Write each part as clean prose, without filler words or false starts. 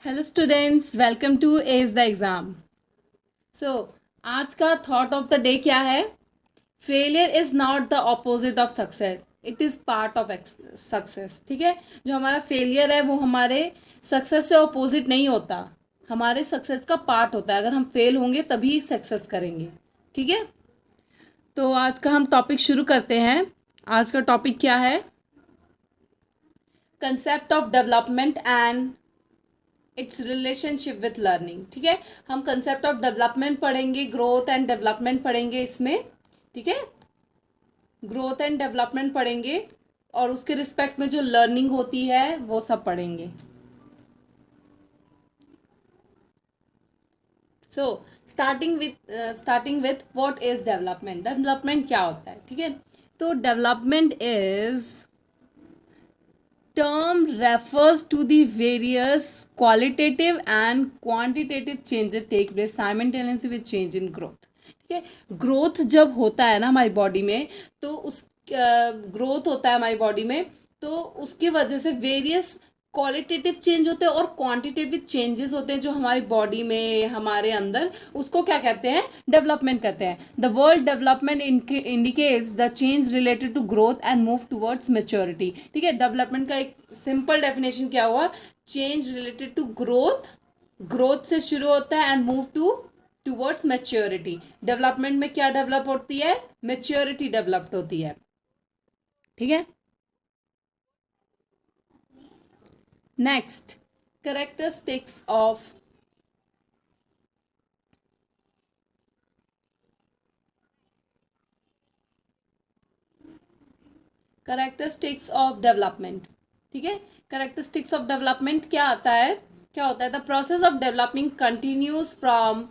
Hello students, welcome to edge the exam. So आज का thought of the day क्या है? Failure is not the opposite of success, it is part of success. ठीक है, जो हमारा फेलियर है वो हमारे सक्सेस से ऑपोजिट नहीं होता, हमारे सक्सेस का पार्ट होता है। अगर हम फेल होंगे तभी सक्सेस करेंगे। ठीक है, तो आज का हम टॉपिक शुरू करते हैं। आज का टॉपिक क्या है? Concept of development and it's relationship with learning. ठीक है, हम कंसेप्ट ऑफ डेवलपमेंट पढ़ेंगे, ग्रोथ एंड डेवलपमेंट पढ़ेंगे इसमें। ठीक है, ग्रोथ एंड डेवलपमेंट पढ़ेंगे और उसके रिस्पेक्ट में जो लर्निंग होती है वो सब पढ़ेंगे। So starting with what is development. Development क्या होता है? ठीक है, तो development is term refers to the various qualitative and quantitative changes take place simultaneously with change in growth। ठीक है, ग्रोथ जब होता है ना हमारी बॉडी में, तो उस ग्रोथ होता है हमारी बॉडी में, तो उसकी वजह से वेरियस क्वालिटेटिव चेंज होते हैं और क्वांटिटेटिव चेंजेस होते हैं जो हमारी बॉडी में, हमारे अंदर, उसको क्या कहते हैं? डेवलपमेंट कहते हैं। The world development indicates the change related to growth and move towards maturity. ठीक है, डेवलपमेंट का एक सिंपल डेफिनेशन क्या हुआ? Change related to growth, growth से शुरू होता है and move towards maturity. Development में क्या डेवलप होती है? मेच्योरिटी डेवलप्ड होती है। ठीक है, next, characteristics of characteristics of development. ठीक है, करेक्टरिस्टिक्स ऑफ डेवलपमेंट क्या आता है? क्या होता है? The process of developing continues from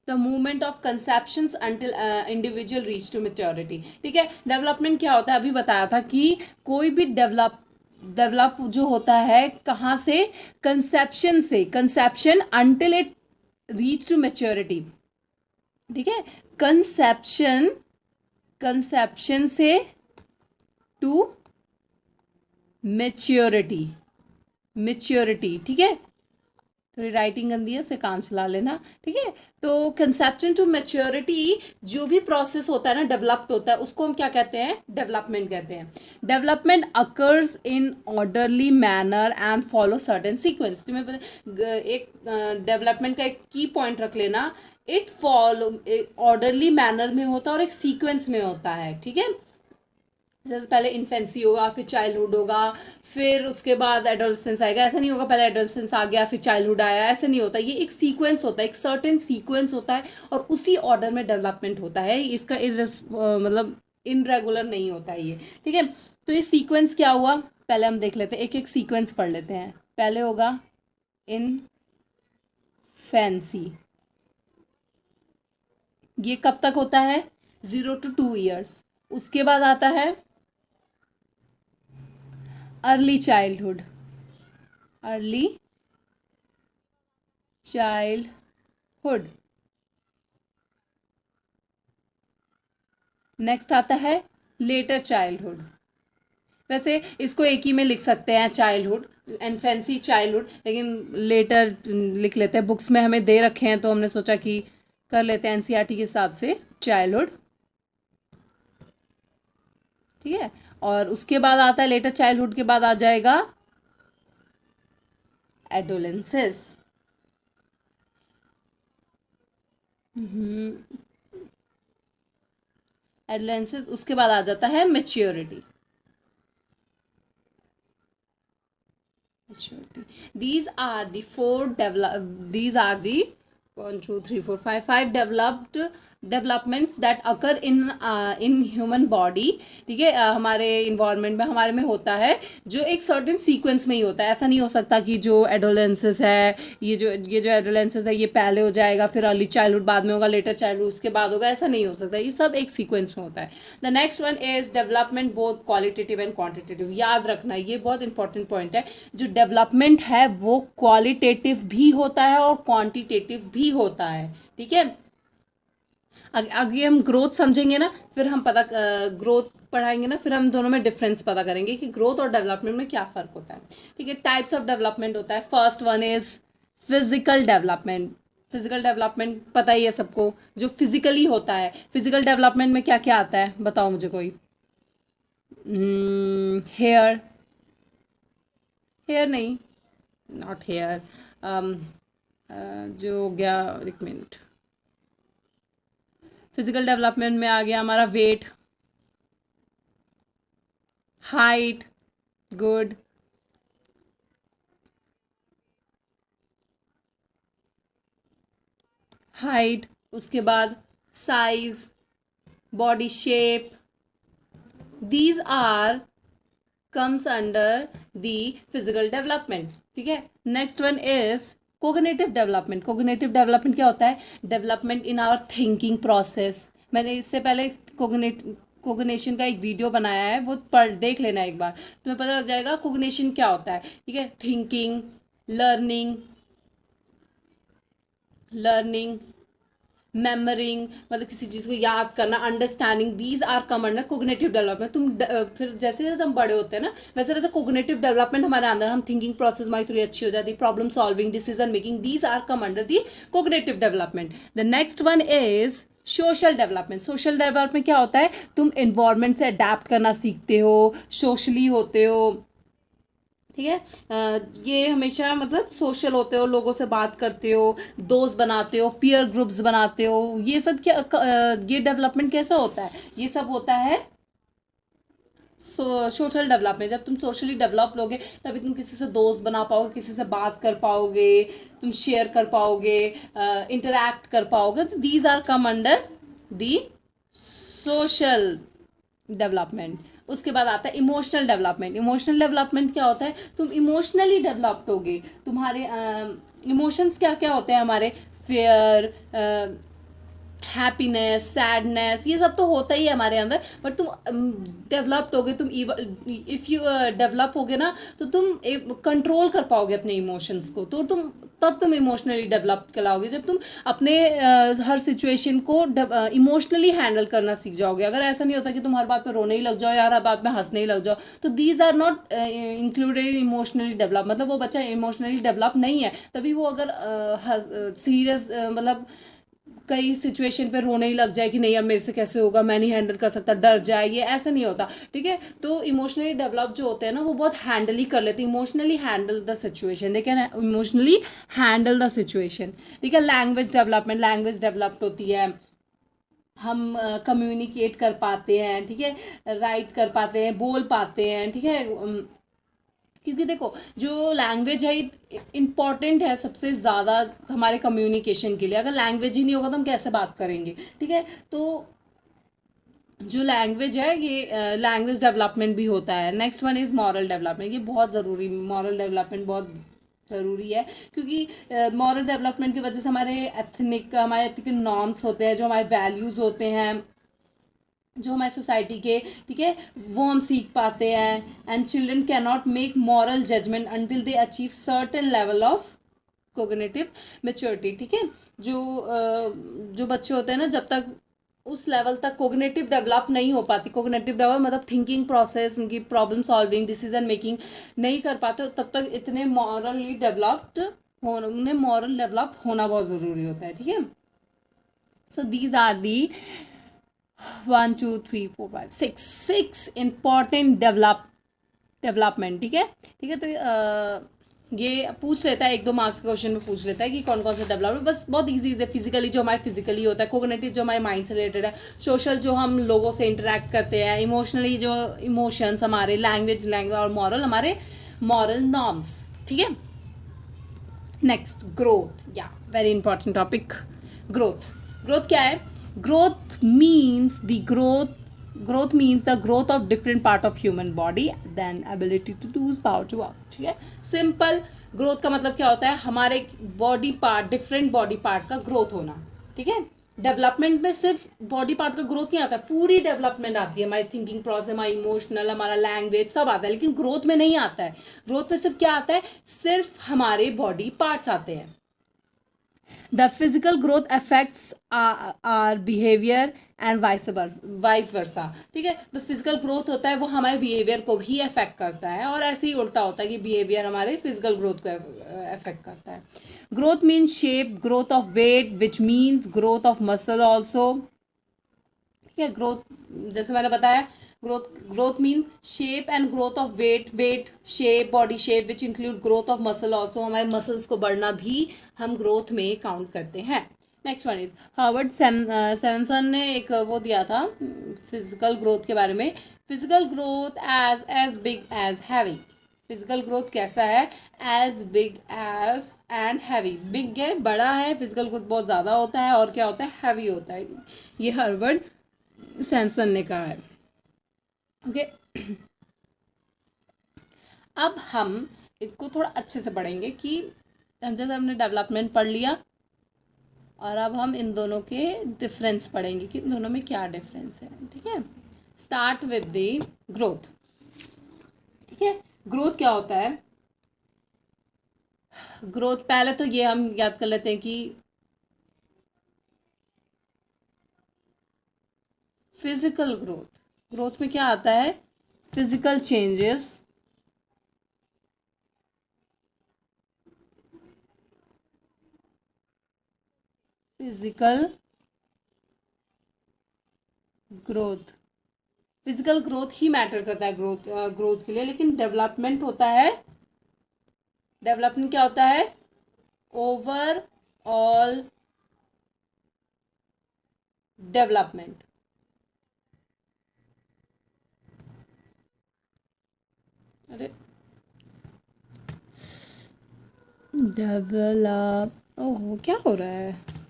the movement of conceptions until individual reach to maturity. ठीक है, डेवलपमेंट क्या होता है? अभी बताया था कि कोई भी डेवलप जो होता है कहाँ से? कंसेप्शन से, conception until it reach to maturity. ठीक है, कंसेप्शन, कंसेप्शन से टू मेच्योरिटी, मेच्योरिटी। ठीक है, थोड़ी राइटिंग गंदी है, उससे काम चला लेना। ठीक है, तो कंसेप्शन टू मेच्योरिटी जो भी प्रोसेस होता है ना, डेवलप्ड होता है, उसको हम क्या कहते हैं? डेवलपमेंट कहते हैं। Development occurs in orderly manner and follow certain sequence. तुम्हें एक डेवलपमेंट का एक की पॉइंट रख लेना, इट फॉलो ऑर्डरली मैनर में होता है और एक सीक्वेंस में होता है। ठीक है, जैसे पहले इन्फेंसी होगा, फिर चाइल्डहुड होगा, फिर उसके बाद एडोलसेंस आएगा। ऐसा नहीं होगा पहले एडोलसेंस आ गया फिर चाइल्डहुड आया, ऐसा नहीं होता। ये एक सीक्वेंस होता है, एक सर्टेन सीक्वेंस होता है और उसी ऑर्डर में डेवलपमेंट होता है। इसका मतलब इनरेगुलर नहीं होता है ये। ठीक है, तो ये सीक्वेंस क्या हुआ? पहले हम देख लेते हैं, एक एक सीक्वेंस पढ़ लेते हैं। पहले होगा इनफेंसी, ये कब तक होता है? 0 to 2 years। उसके बाद आता है early childhood, early childhood. Next आता है लेटर चाइल्डहुड। वैसे इसको एक ही में लिख सकते हैं, चाइल्डहुड, इन्फेंसी, चाइल्डहुड, लेकिन लेटर लिख लेते हैं। बुक्स में हमें दे रखे हैं तो हमने सोचा कि कर लेते हैं एनसीईआरटी के हिसाब से, चाइल्डहुड। ठीक है, और उसके बाद आता है लेटर चाइल्डहुड के बाद आ जाएगा एडोलेंसेस। एडोलेंसेस, उसके बाद आ जाता है maturity. These are the four develop. These are the 1 2 3 4 5 developed developments that occur in human body। ठीक है, हमारे इन्वायरमेंट में, हमारे में होता है, जो एक सर्टेन सीक्वेंस में ही होता है। ऐसा नहीं हो सकता कि जो एडोलेंसेस है, ये जो एडोलेंसेस है ये पहले हो जाएगा, फिर अर्ली चाइल्डहुड बाद में होगा, लेटर चाइल्डहुड उसके बाद होगा। ऐसा नहीं हो सकता, ये सब एक सीक्वेंस में होता है। The next one is development both qualitative and quantitative. याद रखना, ये बहुत इंपॉर्टेंट पॉइंट है। जो डेवलपमेंट है वो क्वालिटेटिव भी होता है और क्वांटिटेटिव भी होता है। ठीक है, आगे हम ग्रोथ समझेंगे ना, फिर हम पता ग्रोथ पढ़ाएंगे ना, फिर हम दोनों में डिफरेंस पता करेंगे कि ग्रोथ और डेवलपमेंट में क्या फ़र्क होता है। ठीक है, टाइप्स ऑफ डेवलपमेंट होता है। First one is physical development. Physical development पता ही है सबको, जो फिजिकली होता है। फिजिकल डेवलपमेंट में क्या क्या आता है, बताओ मुझे कोई। हेयर, हेयर नहीं, नॉट हेयर, जो हो गया, एक मिनट, फिजिकल डेवलपमेंट में आ गया हमारा वेट, हाइट, गुड, हाइट, उसके बाद size, body shape, these are comes under the physical development। ठीक है, next one is cognitive development. Cognitive development क्या होता है, development in our thinking process. मैंने इससे पहले कोग्निशन का एक वीडियो बनाया है, वो पढ़ देख लेना एक बार, तुम्हें पता लग जाएगा कोग्निशन क्या होता है। ठीक है, थिंकिंग, लर्निंग, लर्निंग, मेमोरिंग, मतलब किसी चीज़ को याद करना, understanding, these are come under cognitive development. फिर जैसे जैसे हम बड़े होते हैं ना, वैसे वैसे कोग्निटिव डेवलपमेंट हमारे अंदर, हम थिंकिंग प्रोसेस हमारी थोड़ी अच्छी हो जाती है, problem solving, decision making, these are come under the cognitive development. The next one is social development. Social development क्या होता है, तुम इन्वायरमेंट से अडेप्ट करना सीखते हो, सोशली होते हो। ठीक है, ये हमेशा मतलब सोशल होते हो, लोगों से बात करते हो, दोस्त बनाते हो, पीयर ग्रुप्स बनाते हो, ये सब क्या ये डेवलपमेंट कैसा होता है, ये सब होता है सोशल डेवलपमेंट। जब तुम सोशली डेवलप लोगे तभी तुम किसी से दोस्त बना पाओगे, किसी से बात कर पाओगे, तुम शेयर कर पाओगे, इंटरैक्ट कर पाओगे। तो these are come under the social development. उसके बाद आता है इमोशनल डेवलपमेंट। इमोशनल डेवलपमेंट क्या होता है, तुम इमोशनली डेवलप्ड होगे। तुम्हारे इमोशंस क्या क्या होते हैं हमारे, फेयर, हैप्पीनेस, सैडनेस, ये सब तो होता ही है हमारे अंदर। बट तुम डेवलप्ड होगे, तुम इफ़ यू डेवलप होगे ना, तो तुम कंट्रोल कर पाओगे अपने इमोशंस को, तो तुम तब तुम इमोशनली डेवलप कहलाओगे, जब तुम अपने हर सिचुएशन को इमोशनली हैंडल करना सीख जाओगे। अगर ऐसा नहीं होता कि तुम हर बात पे रोने ही लग जाओ या हर बात में हंसने ही लग जाओ, तो these are not included emotionally develop. मतलब वो बच्चा इमोशनली डेवलप नहीं है, तभी वो अगर सीरियस मतलब कई सिचुएशन पे रोने ही लग जाए कि नहीं अब मेरे से कैसे होगा, मैं नहीं हैंडल कर सकता, डर जाए, ये ऐसा नहीं होता। ठीक है, तो इमोशनली डेवलप जो होते हैं ना, वो बहुत हैंडल ही कर लेते हैं, emotionally handle the situation, they can emotionally handle the situation. ठीक है, लैंग्वेज डेवलपमेंट, लैंग्वेज डेवलप्ड होती है, हम कम्युनिकेट कर पाते हैं। ठीक है, राइट कर पाते हैं, बोल पाते हैं। ठीक है, क्योंकि देखो जो लैंग्वेज है इम्पॉर्टेंट है सबसे ज़्यादा हमारे कम्युनिकेशन के लिए। अगर लैंग्वेज ही नहीं होगा तो हम कैसे बात करेंगे। ठीक है, तो जो लैंग्वेज है ये लैंग्वेज डेवलपमेंट भी होता है। Next one is moral development. ये बहुत ज़रूरी, मॉरल डेवलपमेंट बहुत ज़रूरी है, क्योंकि मॉरल डेवलपमेंट की वजह से हमारे एथिकल नॉर्म्स होते हैं, जो हमारे वैल्यूज़ होते हैं, जो हमारी सोसाइटी के, ठीक है, वो हम सीख पाते हैं। And children can not make moral judgement until they achieve certain level of cognitive maturity. ठीक है, जो बच्चे होते हैं ना, जब तक उस लेवल तक कोग्निटिव डेवलप नहीं हो पाती, कोग्निटिव डेवलप मतलब थिंकिंग प्रोसेस, उनकी प्रॉब्लम सॉल्विंग, डिसीजन मेकिंग नहीं कर पाते, तब तक इतने मॉरली डेवलप्ड उन्हें मॉरल डेवलप होना बहुत ज़रूरी होता है। ठीक है, so these are the 1 2 3 4 5 6 important development. ठीक है, ठीक है, तो ये पूछ लेता है, 1-2 मार्क्स के क्वेश्चन में पूछ लेता है कि कौन कौन सा डेवलपमेंट, बस बहुत इजी है। फिजिकली जो हमारे फिजिकली होता है, कोग्निटिव जो हमारे माइंड से रिलेटेड है, सोशल जो हम लोगों से इंटरेक्ट करते हैं, इमोशनली जो इमोशंस हमारे, लैंग्वेज और मॉरल हमारे मॉरल नॉर्म्स। ठीक है, नेक्स्ट ग्रोथ, या very important topic, growth. Growth क्या है, growth means the growth of different part of human body, then ability to use power to work। ठीक है, सिंपल। ग्रोथ का मतलब क्या होता है, हमारे body part, different body part का ग्रोथ होना। ठीक है, डेवलपमेंट में सिर्फ बॉडी पार्ट का ग्रोथ नहीं आता, पूरी डेवलपमेंट आती है, हमारी थिंकिंग प्रोसेस, हमारा इमोशनल, हमारा लैंग्वेज सब आता है, लेकिन ग्रोथ में नहीं आता है। ग्रोथ में सिर्फ क्या आता है, सिर्फ हमारे बॉडी पार्ट्स आते हैं। The physical growth affects our behaviour and vice versa, ठीक है। तो फिजिकल ग्रोथ होता है वो हमारे बिहेवियर को भी अफेक्ट करता है, और ऐसे ही उल्टा होता है कि बिहेवियर हमारे फिजिकल ग्रोथ को अफेक्ट करता है। Growth means shape, growth of weight which means growth of muscle also, ठीक है। ग्रोथ, जैसे मैंने बताया, growth mean shape and growth of weight shape, body shape which include growth of muscle also, हमारे muscles को बढ़ना भी हम ग्रोथ में काउंट करते हैं। नेक्स्ट वन इज हार्वर्ड सेवनसन ने एक वो दिया था फिजिकल ग्रोथ के बारे में। Physical growth as big as heavy, physical growth कैसा है, as big as and heavy, big है बड़ा है, फिजिकल ग्रोथ बहुत ज़्यादा होता है, और क्या होता है, हैवी होता है। ये हार्वर्ड सैमसन ने कहा है, ओके। अब हम इसको थोड़ा अच्छे से पढ़ेंगे कि हम जैसे हमने डेवलपमेंट पढ़ लिया, और अब हम इन दोनों के डिफरेंस पढ़ेंगे कि इन दोनों में क्या डिफरेंस है, ठीक है। स्टार्ट विद द ग्रोथ, ठीक है। ग्रोथ क्या होता है, ग्रोथ पहले तो ये हम याद कर लेते हैं कि फिजिकल ग्रोथ, ग्रोथ में क्या आता है, physical changes, physical growth, physical growth ही मैटर करता है ग्रोथ के लिए। लेकिन डेवलपमेंट होता है, डेवलपमेंट क्या होता है, ओवरऑल डेवलपमेंट, अरे डेवलप, ओहो क्या हो रहा है,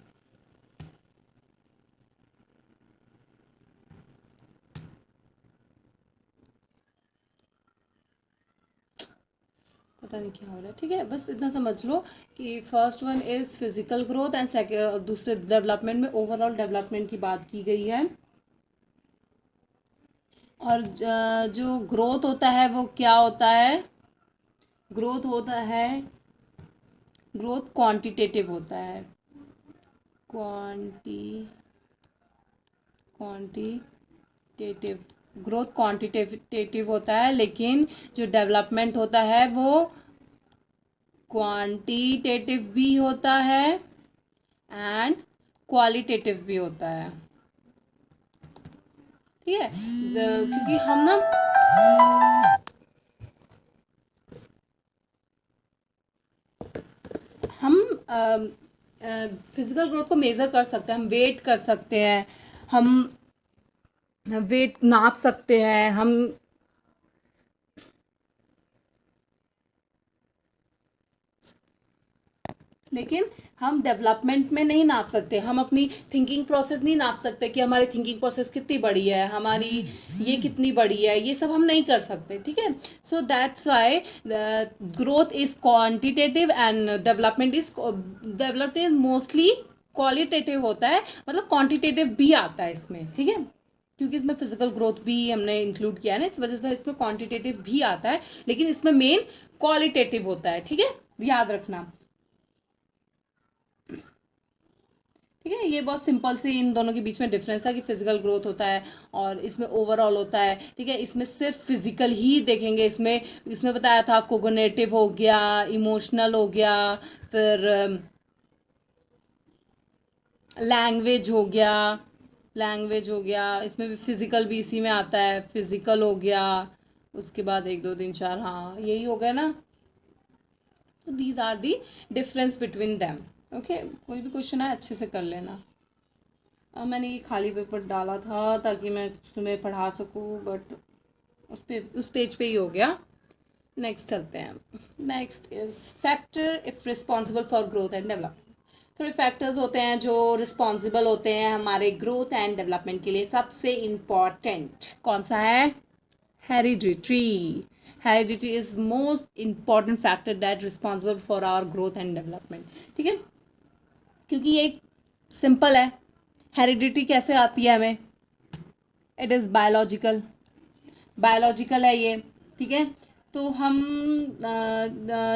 पता नहीं क्या हो रहा है, ठीक है। बस इतना समझ लो कि first one is physical growth and second, दूसरे डेवलपमेंट में ओवरऑल डेवलपमेंट की बात की गई है। और जो ग्रोथ होता है वो क्या होता है, ग्रोथ होता है, ग्रोथ क्वांटिटेटिव होता है, क्वांटिटेटिव, ग्रोथ क्वांटिटेटिव होता है। लेकिन जो डेवलपमेंट होता है वो क्वांटिटेटिव भी होता है एंड क्वालिटेटिव भी होता है, ठीक है। क्योंकि हम ना हम फिजिकल ग्रोथ को मेज़र कर सकते हैं, हम वेट कर सकते हैं, हम वेट नाप सकते हैं, हम लेकिन हम डेवलपमेंट में नहीं नाप सकते, हम अपनी थिंकिंग प्रोसेस नहीं नाप सकते कि हमारी थिंकिंग प्रोसेस कितनी बड़ी है, हमारी ये कितनी बड़ी है, ये सब हम नहीं कर सकते, ठीक है। So that's why growth is quantitative and development mostly qualitative होता है, मतलब क्वांटिटेटिव भी आता है इसमें, ठीक है। क्योंकि इसमें फिजिकल ग्रोथ भी हमने इंक्लूड किया है ना, इस वजह से इसमें क्वांटिटेटिव भी आता है, लेकिन इसमें मेन क्वालिटेटिव होता है, ठीक है, याद रखना, ठीक है। ये बहुत सिंपल सी इन दोनों के बीच में डिफरेंस है कि फिजिकल ग्रोथ होता है और इसमें ओवरऑल होता है, ठीक है। इसमें सिर्फ फिजिकल ही देखेंगे, इसमें इसमें बताया था कोग्निटिव हो गया, इमोशनल हो गया, फिर लैंग्वेज हो गया, लैंग्वेज हो गया, इसमें भी फिजिकल भी इसी में आता है, फिजिकल हो गया, उसके बाद 1 2 3 4, हाँ यही हो गया ना। तो these are the difference between them, okay. कोई भी क्वेश्चन है अच्छे से कर लेना। अब मैंने ये खाली पेपर डाला था ताकि मैं तुम्हें पढ़ा सकूँ, बट उस पेज पे ही हो गया। नेक्स्ट चलते हैं। Next is factor if responsible for growth and development. थोड़े फैक्टर्स होते हैं जो रिस्पॉन्सिबल होते हैं हमारे ग्रोथ एंड डेवलपमेंट के लिए। सबसे इम्पॉर्टेंट कौन सा है, hereditary. Heredity is most important factor that responsible for our growth and development, ठीक है। क्योंकि ये सिंपल है, हेरिडिटी कैसे आती है हमें, इट इज़ बायोलॉजिकल, बायोलॉजिकल है ये, ठीक है। तो हम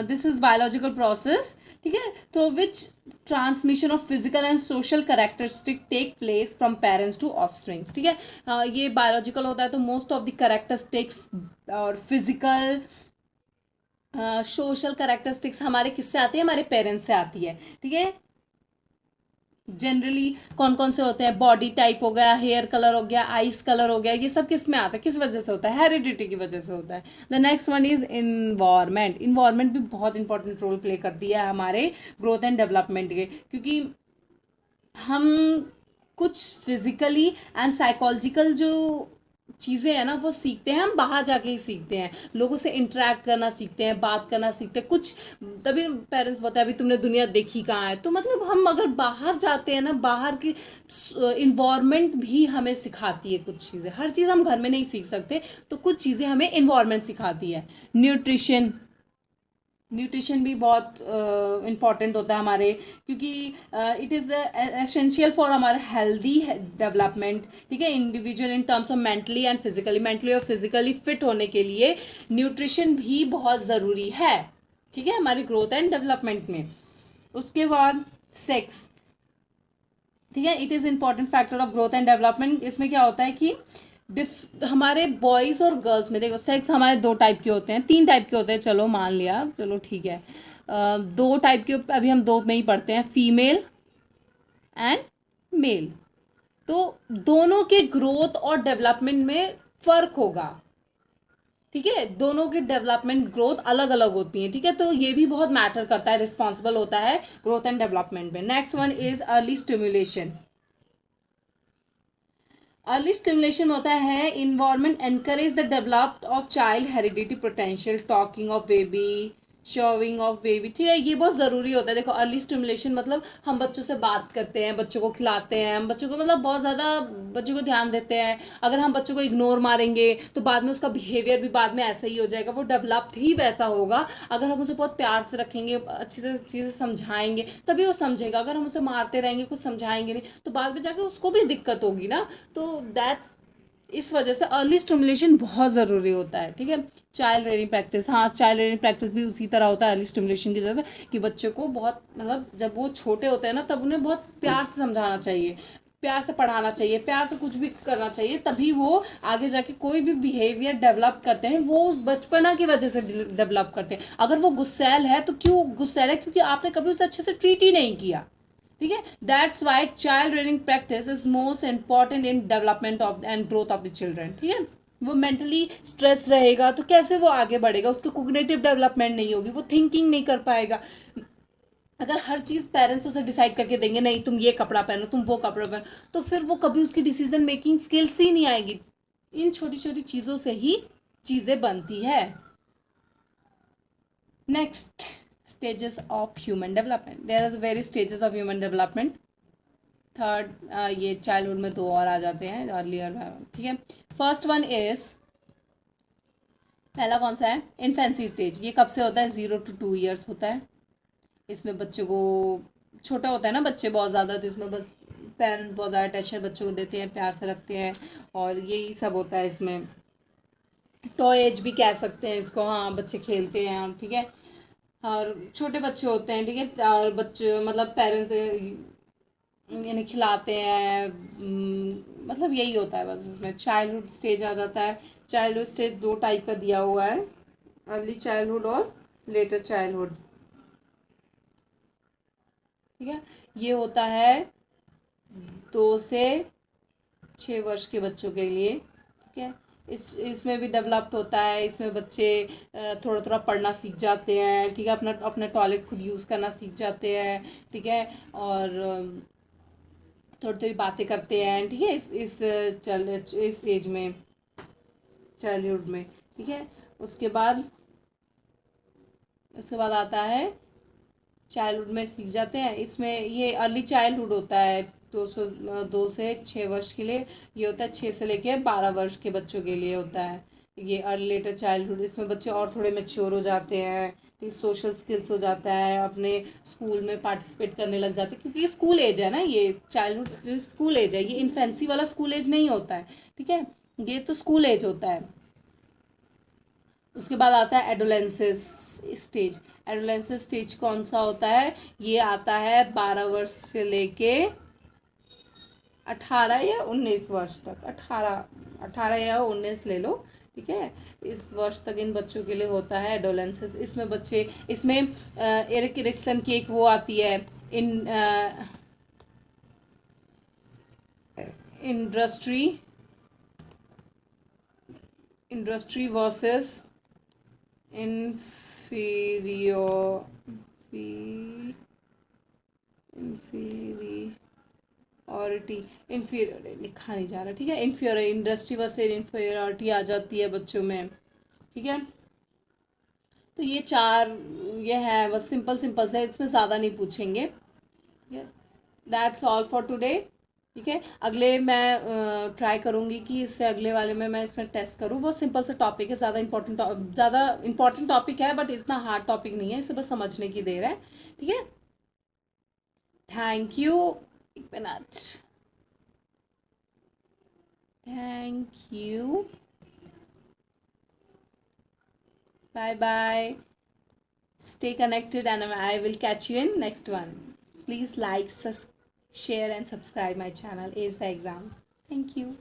दिस इज बायोलॉजिकल प्रोसेस ठीक है, through which transmission of physical and social characteristic take place from parents to offsprings, ठीक है। ये बायोलॉजिकल होता है तो मोस्ट ऑफ द कैरेक्टरिस्टिक्स और फिजिकल सोशल कैरेक्टरिस्टिक्स हमारे किससे आती है, हमारे पेरेंट्स से आती है, ठीक है। जनरली कौन कौन से होते हैं, बॉडी टाइप हो गया, हेयर कलर हो गया, आइस कलर हो गया, ये सब किस में आता है, किस वजह से होता है, हेरिडिटी की वजह से होता है। The next one is environment. Environment भी बहुत इंपॉर्टेंट रोल प्ले करती है हमारे ग्रोथ एंड डेवलपमेंट के, क्योंकि हम कुछ फिजिकली एंड साइकोलॉजिकल जो चीज़ें हैं ना वो सीखते हैं, हम बाहर जाके ही सीखते हैं, लोगों से इंटरेक्ट करना सीखते हैं, बात करना सीखते हैं कुछ। तभी पेरेंट्स बोलते हैं अभी तुमने दुनिया देखी कहाँ है, तो मतलब हम अगर बाहर जाते हैं ना, बाहर की इन्वायरमेंट भी हमें सिखाती है कुछ चीज़ें, हर चीज़ हम घर में नहीं सीख सकते, तो कुछ चीज़ें हमें इन्वायरमेंट सिखाती है। न्यूट्रिशन, न्यूट्रिशन भी बहुत इम्पॉर्टेंट होता है हमारे, क्योंकि इट इज़ एसेंशियल फॉर हमारा हेल्दी डेवलपमेंट, ठीक है। Individual in terms of mentally और फिजिकली फिट होने के लिए न्यूट्रिशन भी बहुत ज़रूरी है, ठीक है, हमारी ग्रोथ एंड डेवलपमेंट में। उसके बाद सेक्स, ठीक है, it is important factor of growth and development. इसमें क्या होता है कि हमारे बॉयज़ और गर्ल्स में देखो सेक्स हमारे दो टाइप के होते हैं, तीन टाइप के होते हैं, चलो मान लिया, चलो ठीक है, दो टाइप के अभी हम दो में ही पढ़ते हैं, फीमेल एंड मेल। तो दोनों के ग्रोथ और डेवलपमेंट में फ़र्क होगा, ठीक है, दोनों की डेवलपमेंट ग्रोथ अलग अलग होती है, ठीक है, तो ये भी बहुत मैटर करता है, रिस्पॉन्सिबल होता है ग्रोथ एंड डेवलपमेंट में। Next one is early stimulation. Early stimulation होता है environment encourage the developed of child heredity potential, talking of baby, showing of baby, ठीक है, ये बहुत ज़रूरी होता है। देखो अर्ली स्टिमुलेशन मतलब हम बच्चों से बात करते हैं, बच्चों को खिलाते हैं, हम बच्चों को मतलब बहुत ज़्यादा बच्चों को ध्यान देते हैं। अगर हम बच्चों को इग्नोर मारेंगे तो बाद में उसका बिहेवियर भी बाद में ऐसा ही हो जाएगा, वो डेवलप्ड ही वैसा होगा। अगर हम उसे बहुत प्यार से रखेंगे, अच्छी से चीज़ें समझाएंगे, तभी वो समझेगा। अगर हम उसे मारते रहेंगे, कुछ समझाएंगे नहीं, तो बाद में जाके उसको भी दिक्कत होगी ना। तो दैट्स इस वजह से अर्ली स्टिमुलेशन बहुत ज़रूरी होता है, ठीक है। चाइल्ड रेयरिंग प्रैक्टिस, हाँ चाइल्ड रेयरिंग प्रैक्टिस भी उसी तरह होता है अर्ली स्टिमुलेशन की तरह से, कि बच्चे को बहुत मतलब जब वो छोटे होते हैं ना तब उन्हें बहुत प्यार से समझाना चाहिए, प्यार से पढ़ाना चाहिए, प्यार से कुछ भी करना चाहिए, तभी वो आगे जाके कोई भी बिहेवियर डेवलप करते हैं वो उस बचपना की वजह से डेवलप करते हैं। अगर वो गुस्सैल है तो क्यों गुस्सैल है, क्योंकि आपने कभी उसे अच्छे से ट्रीट ही नहीं किया, ठीक है। That's why child rearing practice is most important in development of and growth of the children, ठीक है। वो मेंटली स्ट्रेस रहेगा तो कैसे वो आगे बढ़ेगा, उसकी कोग्निटिव डेवलपमेंट नहीं होगी, वो थिंकिंग नहीं कर पाएगा। अगर हर चीज़ पेरेंट्स उसे डिसाइड करके देंगे, नहीं तुम ये कपड़ा पहनो, तुम वो कपड़ा पहनो, तो फिर वो कभी उसकी डिसीजन मेकिंग स्किल्स ही नहीं आएगी। इन छोटी छोटी चीज़ों से ही चीज़ें बनती है। Next, stages of human development. There is various stages of human development. Third, ये चाइल्डहुड में दो और आ जाते हैं अर्लियर, ठीक है। फर्स्ट वन इज, पहला कौन सा है, इन्फेंसी स्टेज। ये कब से होता है, 0 to 2 years होता है। इसमें बच्चे को छोटा होता है ना बच्चे बहुत ज़्यादा, तो इसमें बस पेरेंट्स बहुत ज़्यादा अटेंशन बच्चों को देते हैं, प्यार से रखते हैं, और यही सब होता है इसमें। टॉय एज भी कह सकते हैं इसको, हाँ बच्चे खेलते हैं, ठीक है, और छोटे बच्चे होते हैं, ठीक है, और बच्चे मतलब पेरेंट्स यानी खिलाते हैं, मतलब यही होता है बस। इसमें चाइल्डहुड स्टेज आ जाता है। चाइल्डहुड स्टेज दो टाइप का दिया हुआ है, अर्ली चाइल्डहुड और लेटर चाइल्डहुड, ठीक है। ये होता है 2 से 6 वर्ष के बच्चों के लिए, ठीक है। इसमें भी डेवलप्ड होता है, इसमें बच्चे थोड़ा थोड़ा पढ़ना सीख जाते हैं, ठीक है, अपना टॉयलेट खुद यूज़ करना सीख जाते हैं, ठीक है, और थोड़ी थोड़ी बातें करते हैं, ठीक है, इस एज में, चाइल्डहुड में, ठीक है। उसके बाद आता है चाइल्डहुड में सीख जाते हैं। इसमें ये अर्ली चाइल्डहुड होता है 2 से 6 वर्ष के लिए, ये होता है 6 से लेके 12 वर्ष के बच्चों के लिए होता है ये अर्ली लेटर चाइल्डहुड। इसमें बच्चे और थोड़े मैच्योर हो जाते हैं, सोशल स्किल्स हो जाता है, अपने स्कूल में पार्टिसिपेट करने लग जाते हैं, क्योंकि ये स्कूल एज है ना, ये चाइल्डहुड स्कूल एज है, ये इन्फेंसी वाला स्कूल एज नहीं होता है, ठीक है, ये तो स्कूल एज होता है। उसके बाद आता है एडोलेंसेस स्टेज। एडोलेंसेस स्टेज कौन सा होता है? ये आता है 12 वर्ष से लेके 18 या 19 वर्ष तक। 18 या 19 ले लो, ठीक है। इस वर्ष तक इन बच्चों के लिए होता है एडोलेंसेस। इसमें बच्चे, इसमें एरिक एरिक्सन की एक वो आती है, in industry industry versus inferior inferiority, inferior लिखा नहीं जा रहा, ठीक है। inferior इंडस्ट्री वर्सेस inferiority आ जाती है बच्चों में, ठीक है। तो ये चार, ये है बस, सिंपल सिंपल से, इसमें ज़्यादा नहीं पूछेंगे। दैट्स ऑल फॉर टुडे, ठीक है। अगले मैं ट्राई करूँगी कि इससे अगले वाले में मैं इसमें टेस्ट करूँ। बहुत सिंपल सा टॉपिक है, ज़्यादा इंपॉर्टेंट टॉपिक है, बट इतना हार्ड टॉपिक नहीं है, इसे बस समझने की देर है, ठीक है। Thank you. एक मिनट। Thank you. Bye bye. Stay connected and I will catch you in next one. Please like, share and subscribe my channel. Ace the exam. Thank you.